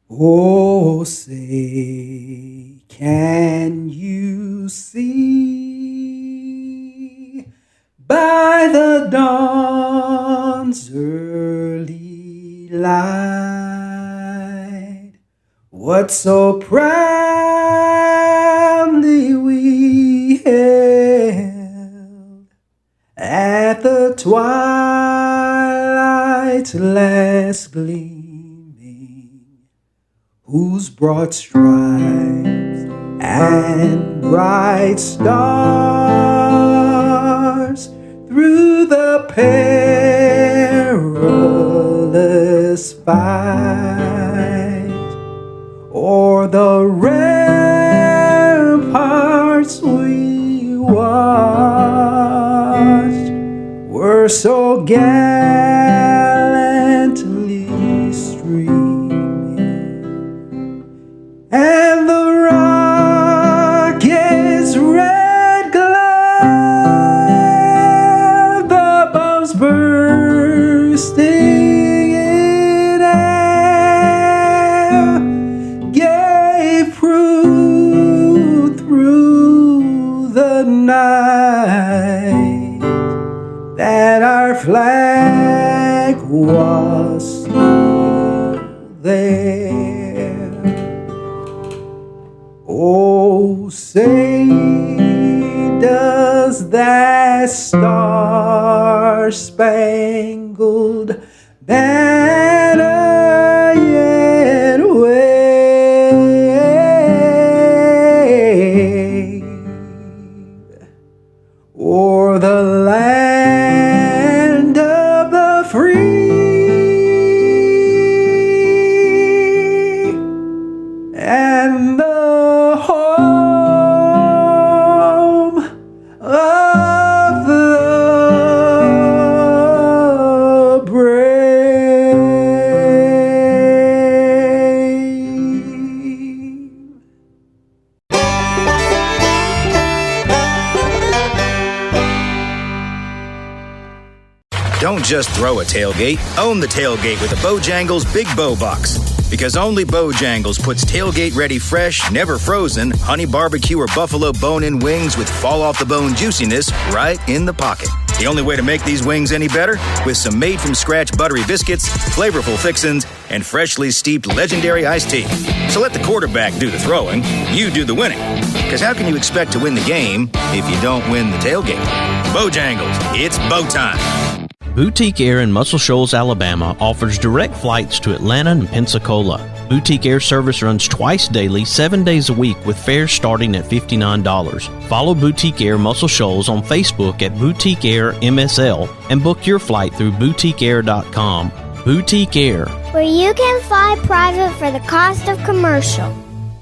Oh, say, can you see by the dawn's early light what so proudly we held at the twilight's last gleaming, whose broad stripes and bright stars through the perilous fight o'er the ramparts we watched were so gallantly streaming, and the rocket's red glare, the bombs bursting in air, gave proof through the night that our flag was still there. Oh, say, does that star-spangled banner yet wave o'er the land of the free and the home of the brave? Don't just throw a tailgate. Own the tailgate with a Bojangles Big Bow Box. Because only Bojangles puts tailgate-ready fresh, never frozen, honey barbecue or buffalo bone-in wings with fall-off-the-bone juiciness right in the pocket. The only way to make these wings any better? With some made-from-scratch buttery biscuits, flavorful fixins, and freshly steeped legendary iced tea. So let the quarterback do the throwing, you do the winning. Because how can you expect to win the game if you don't win the tailgate? Bojangles, it's bow time. Boutique Air in Muscle Shoals, Alabama offers direct flights to Atlanta and Pensacola. Boutique Air service runs twice daily, 7 days a week with fares starting at $59. Follow Boutique Air Muscle Shoals on Facebook at Boutique Air MSL and book your flight through boutiqueair.com. Boutique Air, where you can fly private for the cost of commercial.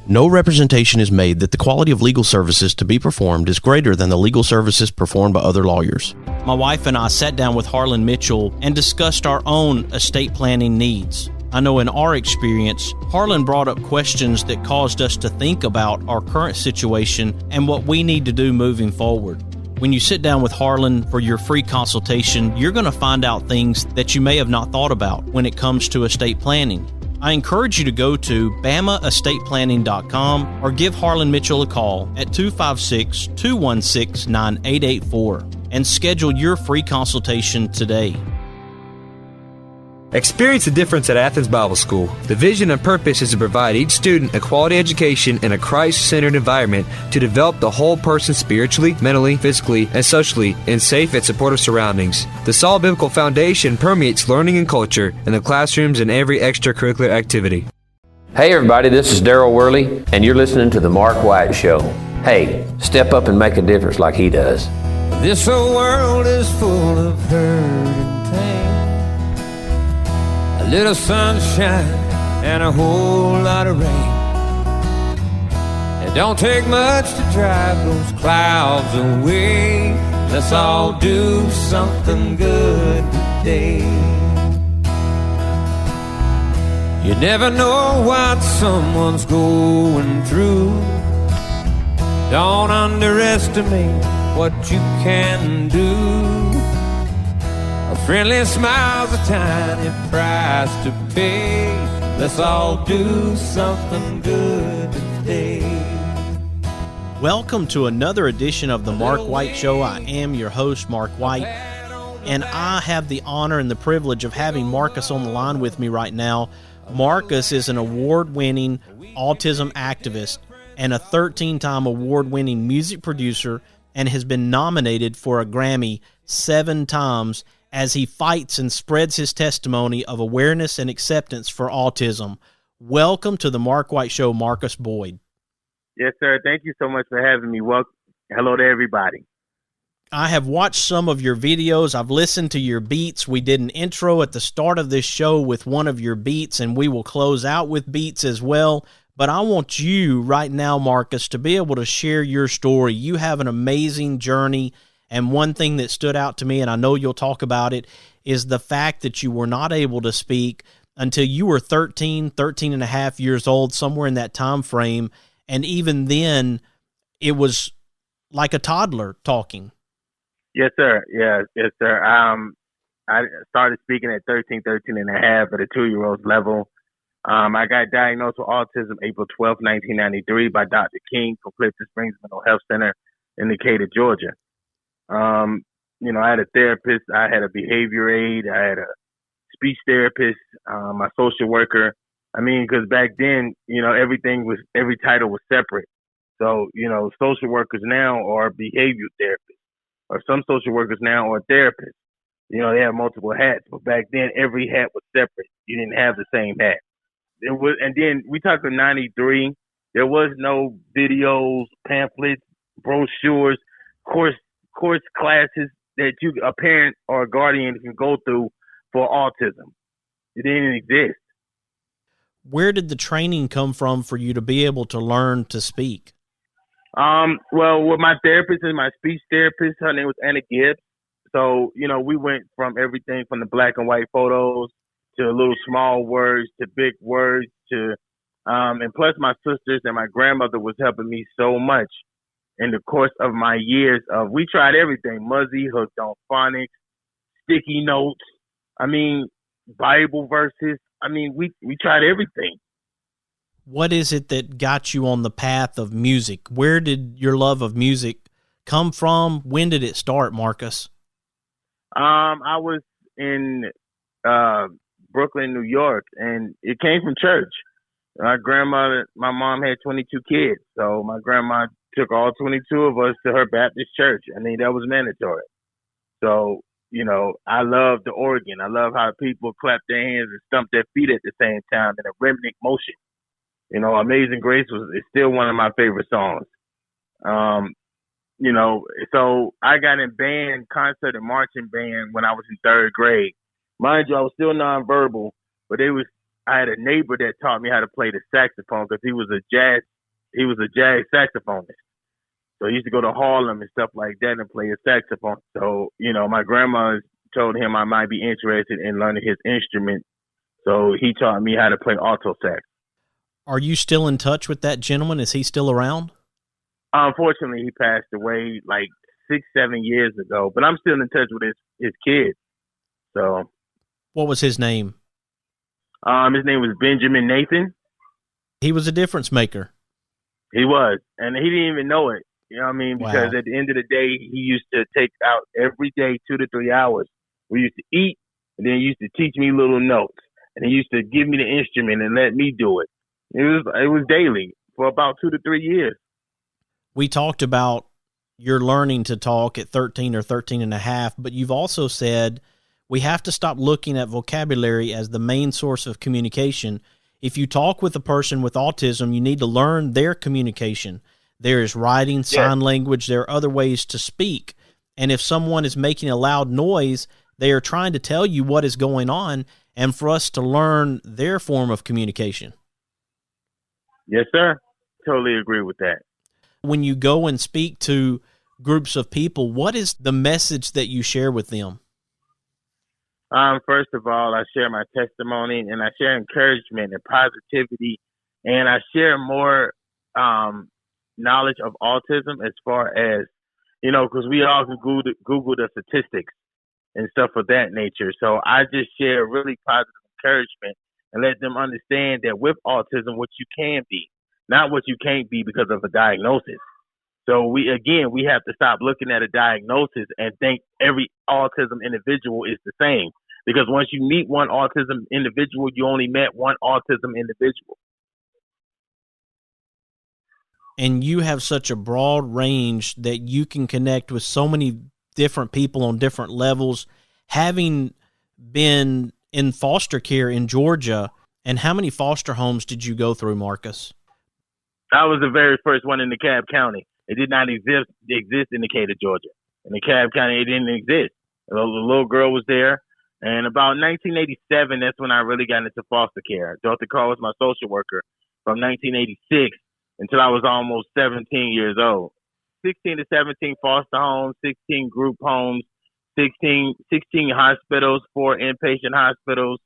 No representation is made that the quality of legal services to be performed is greater than the legal services performed by other lawyers. My wife and I sat down with Harlan Mitchell and discussed our own estate planning needs. I know in our experience, Harlan brought up questions that caused us to think about our current situation and what we need to do moving forward. When you sit down with Harlan for your free consultation, you're going to find out things that you may have not thought about when it comes to estate planning. I encourage you to go to BamaEstatePlanning.com or give Harlan Mitchell a call at 256-216-9884 and schedule your free consultation today. Experience the difference at Athens Bible School. The vision and purpose is to provide each student a quality education in a Christ-centered environment to develop the whole person spiritually, mentally, physically, and socially in safe and supportive surroundings. The solid biblical foundation permeates learning and culture in the classrooms and every extracurricular activity. Hey everybody, this is Daryl Worley, and you're listening to The Mark White Show. Hey, step up and make a difference like he does. This whole world is full of hurt and pain. A little sunshine and a whole lot of rain. It don't take much to drive those clouds away. Let's all do something good today. You never know what someone's going through. Don't underestimate what you can do. A friendly smile's a tiny price to pay. Let's all do something good today. Welcome to another edition of the Mark White Show. I am your host, Mark White, and I have the honor and the privilege of having Marcus on the line with me right now. Marcus is an award-winning autism activist and a 13-time award-winning music producer and has been nominated for a Grammy 7 times as he fights and spreads his testimony of awareness and acceptance for autism. Welcome to the Mark White Show, Marcus Boyd. Yes, sir. Thank you so much for having me. Hello to everybody. I have watched some of your videos. I've listened to your beats. We did an intro at the start of this show with one of your beats, and we will close out with beats as well. But I want you right now, Marcus, to be able to share your story. You have an amazing journey, and one thing that stood out to me, and I know you'll talk about it, is the fact that you were not able to speak until you were 13 and a half years old, somewhere in that time frame. And even then, it was like a toddler talking. Yes, sir. Yes, sir. I started speaking at 13 and a half at a 2-year-old's level. I got diagnosed with autism April 12, 1993 by Dr. King from Clifton Springs Mental Health Center in Decatur, Georgia. I had a therapist. I had a behavior aide. I had a speech therapist, my social worker. Because back then, every title was separate. So, social workers now are behavior therapists, or some social workers now are therapists. They have multiple hats, but back then every hat was separate. You didn't have the same hat. And then we talked in 93. There was no videos, pamphlets, brochures, course classes that a parent or a guardian can go through for autism. It didn't exist. Where did the training come from for you to be able to learn to speak? Well, with my therapist and my speech therapist, her name was Anna Gibbs. So, we went from everything from the black and white photos to little small words to big words to, and plus my sisters and my grandmother was helping me so much in the course of my years we tried everything, Muzzy, hooked on phonics, sticky notes, Bible verses. We tried everything. What is it that got you on the path of music? Where did your love of music come from? When did it start, Marcus? I was in Brooklyn, New York, and it came from church. My mom had 22 kids, so my grandma took all 22 of us to her Baptist church. That was mandatory. So, I love the organ. I love how people clap their hands and stump their feet at the same time in a rhythmic motion. Amazing Grace is still one of my favorite songs. So I got in band, concert and marching band when I was in 3rd grade. Mind you, I was still nonverbal, but I had a neighbor that taught me how to play the saxophone because he was a jazz saxophonist. So he used to go to Harlem and stuff like that and play a saxophone. So, my grandma told him I might be interested in learning his instrument. So he taught me how to play alto sax. Are you still in touch with that gentleman? Is he still around? Unfortunately, he passed away like 6-7 years ago, but I'm still in touch with his kids. So. What was his name? His name was Benjamin Nathan. He was a difference maker. He was, and he didn't even know it. Because at the end of the day, he used to take out every day 2 to 3 hours. We used to eat, and then he used to teach me little notes, and he used to give me the instrument and let me do it. It was daily for about 2 to 3 years. We talked about your learning to talk at 13 or 13 and a half, but you've also said we have to stop looking at vocabulary as the main source of communication. If you talk with a person with autism, you need to learn their communication. There is writing, sign language. There are other ways to speak. And if someone is making a loud noise, they are trying to tell you what is going on, and for us to learn their form of communication. Yes, sir. Totally agree with that. When you go and speak to groups of people, what is the message that you share with them? First of all, I share my testimony, and I share encouragement and positivity, and I share more knowledge of autism as far as, because we all can Google the statistics and stuff of that nature. So I just share really positive encouragement and let them understand that with autism, what you can be, not what you can't be because of a diagnosis. So we have to stop looking at a diagnosis and think every autism individual is the same. Because once you meet one autism individual, you only met one autism individual. And you have such a broad range that you can connect with so many different people on different levels. Having been in foster care in Georgia, and how many foster homes did you go through, Marcus? I was the very first one in DeKalb County. It did not exist in Decatur, Georgia. In DeKalb County, it didn't exist. The little girl was there. And about 1987, that's when I really got into foster care. Dr. Carl was my social worker from 1986 until I was almost 17 years old. 16 to 17 foster homes, 16 group homes, 16 hospitals, 4 inpatient hospitals.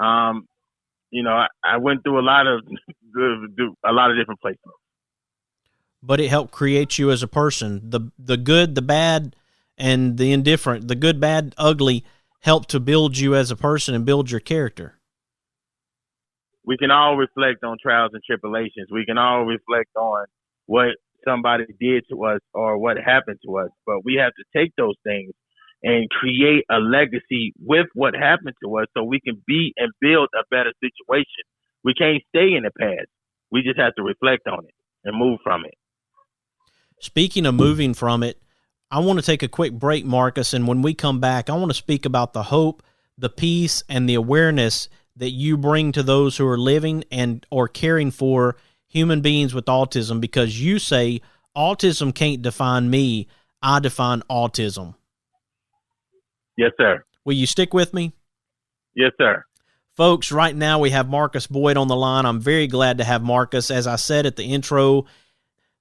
I went through a lot of different places. But it helped create you as a person. The good, the bad, and the indifferent, the good, bad, ugly, helped to build you as a person and build your character. We can all reflect on trials and tribulations. We can all reflect on what somebody did to us or what happened to us. But we have to take those things and create a legacy with what happened to us so we can be and build a better situation. We can't stay in the past. We just have to reflect on it and move from it. Speaking of moving from it, I want to take a quick break, Marcus, and when we come back, I want to speak about the hope, the peace, and the awareness that you bring to those who are living and or caring for human beings with autism, because you say autism can't define me, I define autism. Yes, sir. Will you stick with me? Yes, sir. Folks, right now we have Marcus Boyd on the line. I'm very glad to have Marcus. As I said at the intro,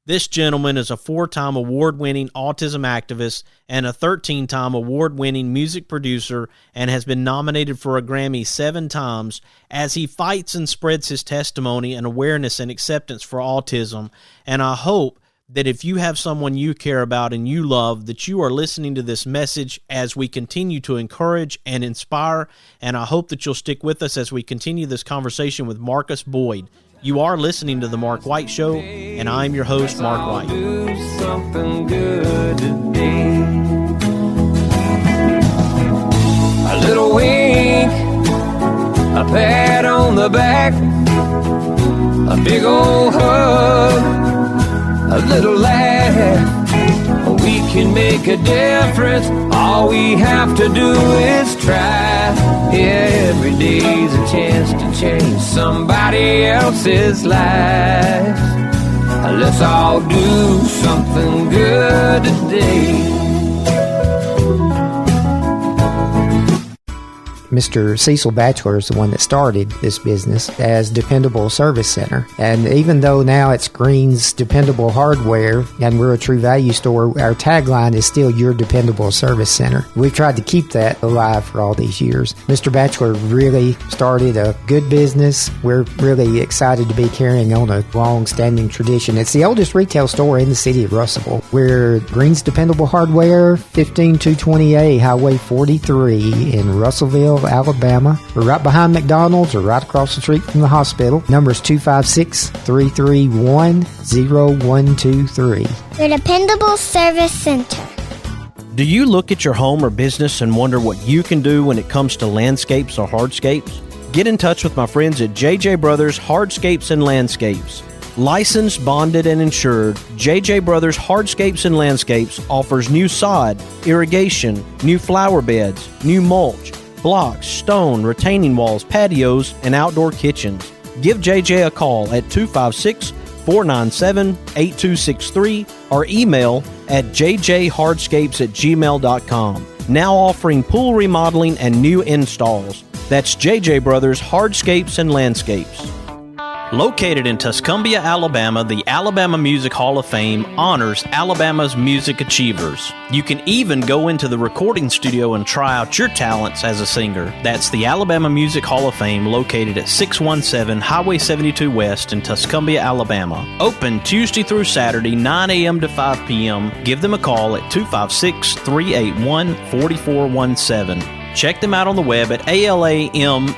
this gentleman is a 4-time award-winning autism activist and a 13-time award-winning music producer and has been nominated for a Grammy 7 times as he fights and spreads his testimony and awareness and acceptance for autism. And I hope that if you have someone you care about and you love, that you are listening to this message as we continue to encourage and inspire. And I hope that you'll stick with us as we continue this conversation with Marcus Boyd. You are listening to The Mark White Show, and I'm your host, Mark White. Do something good today. A little wink, a pat on the back, a big old hug, a little laugh. We can make a difference. All we have to do is try. Yeah, every day's a chance to change somebody else's life. Let's all do something good today. Mr. Cecil Batchelor is the one that started this business as Dependable Service Center. And even though now it's Green's Dependable Hardware and we're a True Value store, our tagline is still Your Dependable Service Center. We've tried to keep that alive for all these years. Mr. Batchelor really started a good business. We're really excited to be carrying on a long-standing tradition. It's the oldest retail store in the city of Russellville. We're Green's Dependable Hardware, 15220A Highway 43 in Russellville, Alabama. We're right behind McDonald's or right across the street from the hospital. Number is 256-331-0123. Your Dependable Service Center. Do you look at your home or business and wonder what you can do when it comes to landscapes or hardscapes? Get in touch with my friends at JJ Brothers Hardscapes and Landscapes. Licensed, bonded, and insured, JJ Brothers Hardscapes and Landscapes offers new sod, irrigation, new flower beds, new mulch, blocks, stone, retaining walls, patios, and outdoor kitchens. Give JJ a call at 256-497-8263 or email at jjhardscapes@gmail.com. Now offering pool remodeling and new installs. That's JJ Brothers Hardscapes and Landscapes. Located in Tuscumbia, Alabama, the Alabama Music Hall of Fame honors Alabama's music achievers. You can even go into the recording studio and try out your talents as a singer. That's the Alabama Music Hall of Fame, located at 617 Highway 72 West in Tuscumbia, Alabama. Open Tuesday through Saturday, 9 a.m. to 5 p.m. Give them a call at 256-381-4417. Check them out on the web at alamhof.org.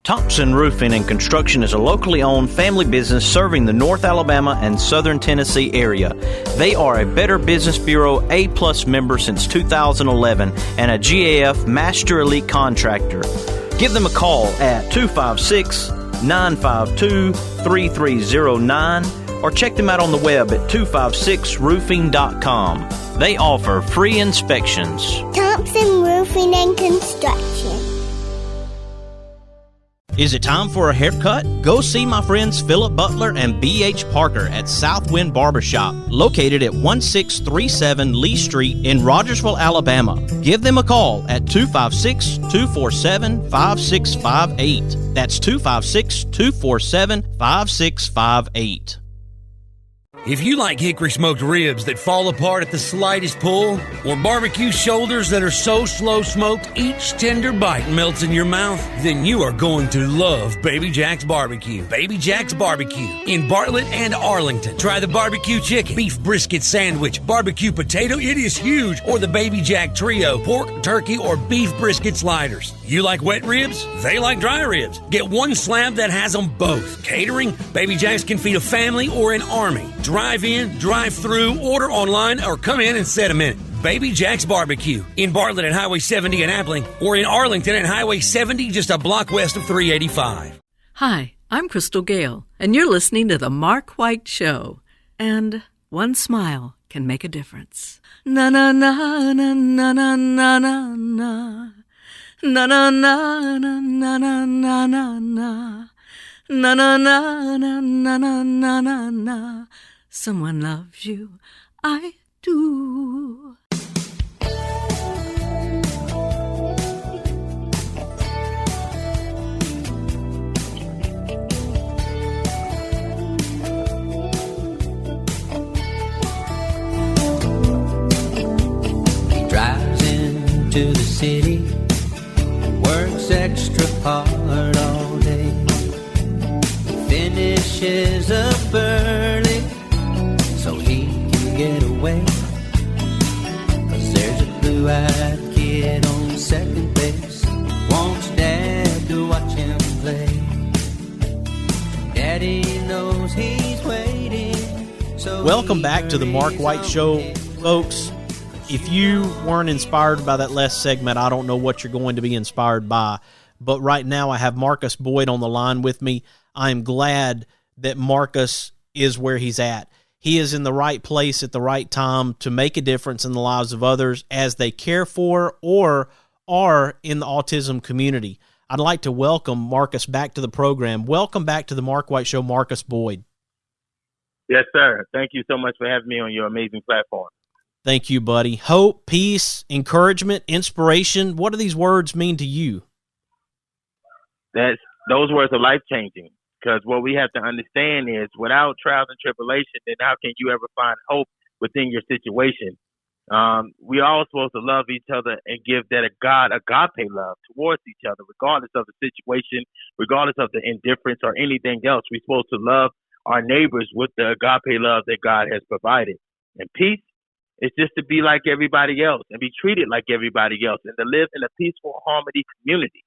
Thompson Roofing and Construction is a locally owned family business serving the North Alabama and Southern Tennessee area. They are a Better Business Bureau A+ member since 2011 and a GAF Master Elite Contractor. Give them a call at 256-952-3309 or check them out on the web at 256roofing.com. They offer free inspections. Thompson Roofing and Construction. Is it time for a haircut? Go see my friends Philip Butler and B.H. Parker at Southwind Barbershop, located at 1637 Lee Street in Rogersville, Alabama. Give them a call at 256-247-5658. That's 256-247-5658. If you like hickory smoked ribs that fall apart at the slightest pull, or barbecue shoulders that are so slow smoked each tender bite melts in your mouth, then you are going to love Baby Jack's Barbecue. Baby Jack's Barbecue in Bartlett and Arlington. Try the barbecue chicken, beef brisket sandwich, barbecue potato, it is huge, or the Baby Jack Trio, pork, turkey, or beef brisket sliders. You like wet ribs? They like dry ribs. Get one slab that has them both. Catering? Baby Jack's can feed a family or an army. Drive in, drive through, order online, or come in and set a minute. Baby Jack's Barbecue in Bartlett at Highway 70 in Appling, or in Arlington at Highway 70 just a block west of 385. Hi, I'm Crystal Gale, and you're listening to The Mark White Show. And one smile can make a difference. Na na na na na na na na na. Na na na na na na na na na. Na na na na na na na na na. Someone loves you, I do. He drives into the city, works extra hard all day, finishes up early so he can get away. 'Cause there's a blue-eyed kid on second base, wants Dad to watch him play. Daddy knows he's waiting. So welcome back to the Mark White Show, folks. If you weren't inspired by that last segment, I don't know what you're going to be inspired by. But right now I have Marcus Boyd on the line with me. I'm glad that Marcus is where he's at. He is in the right place at the right time to make a difference in the lives of others as they care for or are in the autism community. I'd like to welcome Marcus back to the program. Welcome back to the Mark White Show, Marcus Boyd. Yes, sir. Thank you so much for having me on your amazing platform. Thank you, buddy. Hope, peace, encouragement, inspiration. What do these words mean to you? Those words are life-changing. Because what we have to understand is without trials and tribulation, then how can you ever find hope within your situation? We are all supposed to love each other and give that agape love towards each other, regardless of the situation, regardless of the indifference or anything else. We're supposed to love our neighbors with the agape love that God has provided. And peace is just to be like everybody else and be treated like everybody else and to live in a peaceful harmony community.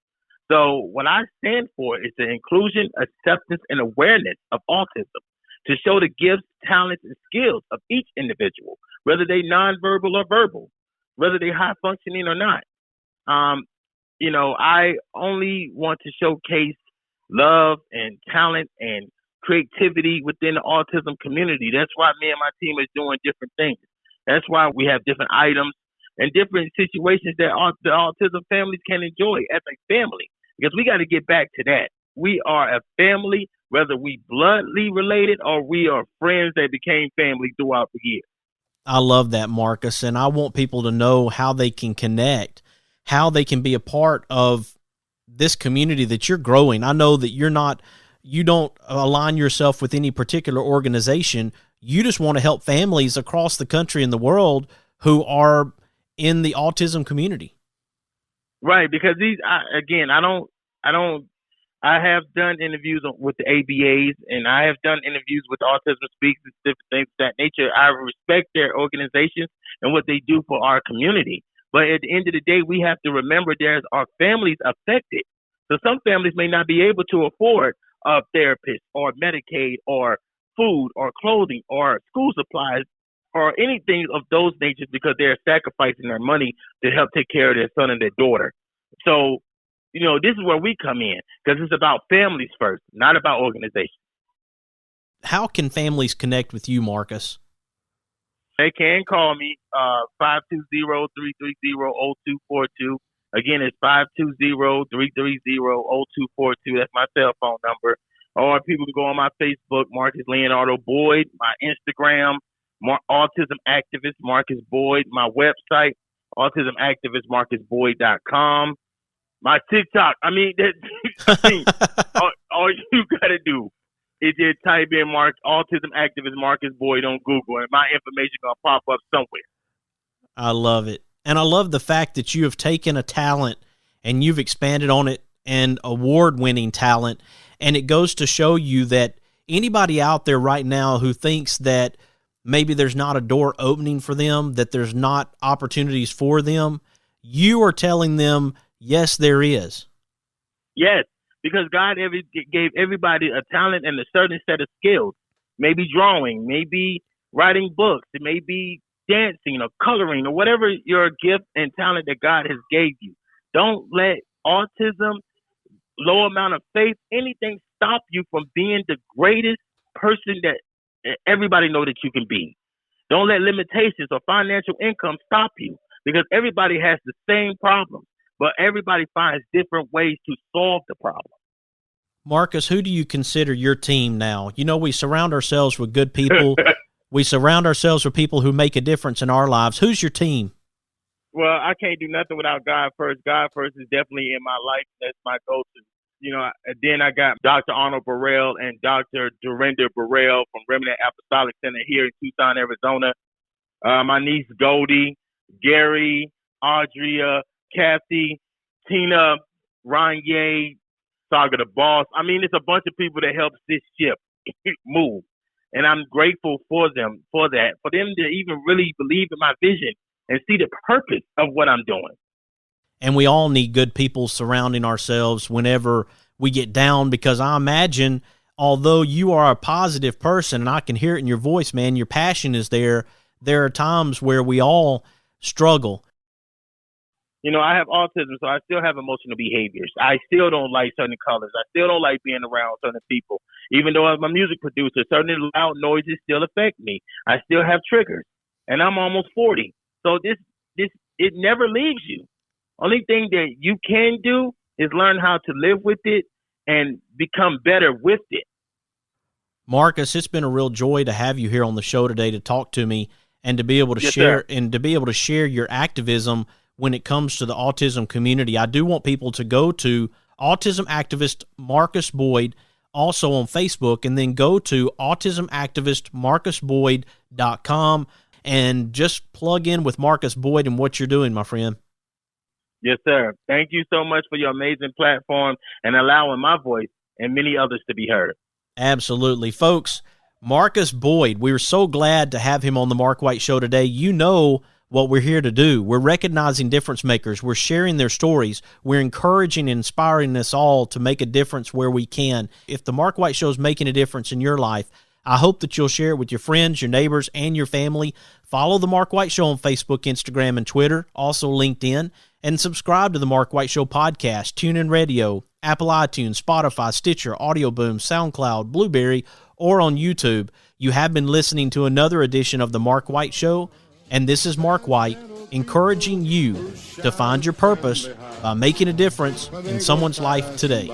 So what I stand for is the inclusion, acceptance, and awareness of autism to show the gifts, talents, and skills of each individual, whether they nonverbal or verbal, whether they high functioning or not. I only want to showcase love and talent and creativity within the autism community. That's why me and my team is doing different things. That's why we have different items and different situations that the autism families can enjoy as a family. Because we got to get back to that. We are a family, whether we bloodly related or we are friends that became family throughout the years. I love that, Marcus, and I want people to know how they can connect, how they can be a part of this community that you're growing. I know that you don't align yourself with any particular organization. You just want to help families across the country and the world who are in the autism community. Right, because I have done interviews with the ABAs and I have done interviews with Autism Speaks and different things of that nature. I respect their organizations and what they do for our community. But at the end of the day, we have to remember there's our families affected. So some families may not be able to afford a therapist or Medicaid or food or clothing or school supplies or anything of those natures because they're sacrificing their money to help take care of their son and their daughter. So, this is where we come in because it's about families first, not about organizations. How can families connect with you, Marcus? They can call me 520-330-0242. Again, it's 520-330-0242. That's my cell phone number. Or people can go on my Facebook, Marcus Leonardo Boyd, my Instagram, Autism Activist Marcus Boyd, my website, autismactivistmarcusboyd.com, my TikTok. All you got to do is just type in Autism Activist Marcus Boyd on Google, and my information going to pop up somewhere. I love it. And I love the fact that you have taken a talent and you've expanded on it, and award-winning talent. And it goes to show you that anybody out there right now who thinks that maybe there's not a door opening for them, that there's not opportunities for them, you are telling them, yes, there is. Yes, because God gave everybody a talent and a certain set of skills. Maybe drawing, maybe writing books, it may be dancing or coloring or whatever your gift and talent that God has gave you. Don't let autism, low amount of faith, anything stop you from being the greatest person that everybody know that you can be. Don't let limitations or financial income stop you, because everybody has the same problem, but everybody finds different ways to solve the problem. Marcus, who do you consider your team now? We surround ourselves with good people. We surround ourselves with people who make a difference in our lives. Who's your team? Well, I can't do nothing without God first. God first is definitely in my life. That's my go-to. Then I got Dr. Arnold Burrell and Dr. Dorinda Burrell from Remnant Apostolic Center here in Tucson, Arizona. My niece Goldie, Gary, Audria, Kathy, Tina, Ranye, Saga the Boss. It's a bunch of people that help this ship move. And I'm grateful for them, for them to even really believe in my vision and see the purpose of what I'm doing. And we all need good people surrounding ourselves whenever we get down, because I imagine, although you are a positive person, and I can hear it in your voice, man, your passion is there. There are times where we all struggle. I have autism, so I still have emotional behaviors. I still don't like certain colors. I still don't like being around certain people. Even though I'm a music producer, certain loud noises still affect me. I still have triggers, and I'm almost 40. So it never leaves you. Only thing that you can do is learn how to live with it and become better with it. Marcus, it's been a real joy to have you here on the show today to talk to me and to be able to share your activism when it comes to the autism community. I do want people to go to Autism Activist Marcus Boyd, also on Facebook, and then go to autismactivistmarcusboyd.com and just plug in with Marcus Boyd and what you're doing, my friend. Yes, sir. Thank you so much for your amazing platform and allowing my voice and many others to be heard. Absolutely. Folks, Marcus Boyd, we were so glad to have him on the Mark White Show today. You know what we're here to do. We're recognizing difference makers. We're sharing their stories. We're encouraging and inspiring us all to make a difference where we can. If the Mark White Show is making a difference in your life, I hope that you'll share it with your friends, your neighbors, and your family. Follow the Mark White Show on Facebook, Instagram, and Twitter, also LinkedIn, and subscribe to the Mark White Show podcast, TuneIn Radio, Apple iTunes, Spotify, Stitcher, Audio Boom, SoundCloud, Blueberry, or on YouTube. You have been listening to another edition of the Mark White Show, and this is Mark White, encouraging you to find your purpose by making a difference in someone's life today.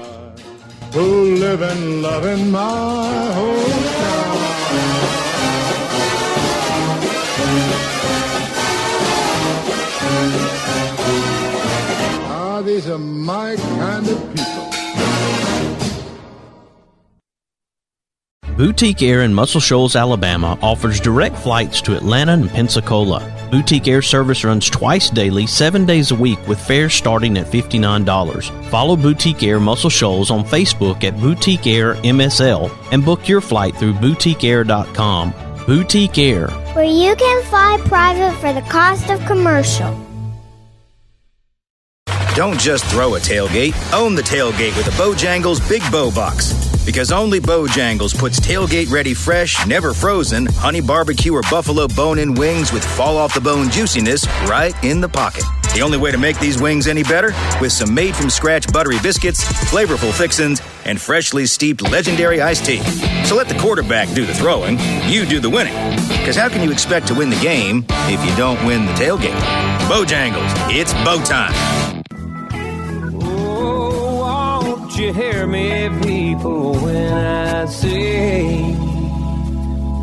Who live and love in my hometown. These are my kind of people. Boutique Air in Muscle Shoals, Alabama offers direct flights to Atlanta and Pensacola. Boutique Air service runs twice daily, 7 days a week, with fares starting at $59. Follow Boutique Air Muscle Shoals on Facebook at Boutique Air MSL and book your flight through boutiqueair.com. Boutique Air, where you can fly private for the cost of commercial. Don't just throw a tailgate. Own the tailgate with a Bojangles Big Bow Box. Because only Bojangles puts tailgate-ready fresh, never frozen, honey barbecue or buffalo bone-in wings with fall-off-the-bone juiciness right in the pocket. The only way to make these wings any better? With some made-from-scratch buttery biscuits, flavorful fixins, and freshly steeped legendary iced tea. So let the quarterback do the throwing, you do the winning. Because how can you expect to win the game if you don't win the tailgate? Bojangles, it's bow time. Won't you hear me, people, when I say,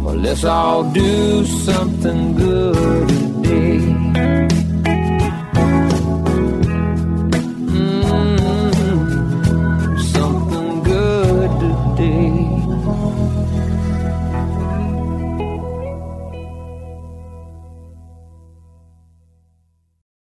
well, let's all do something good today.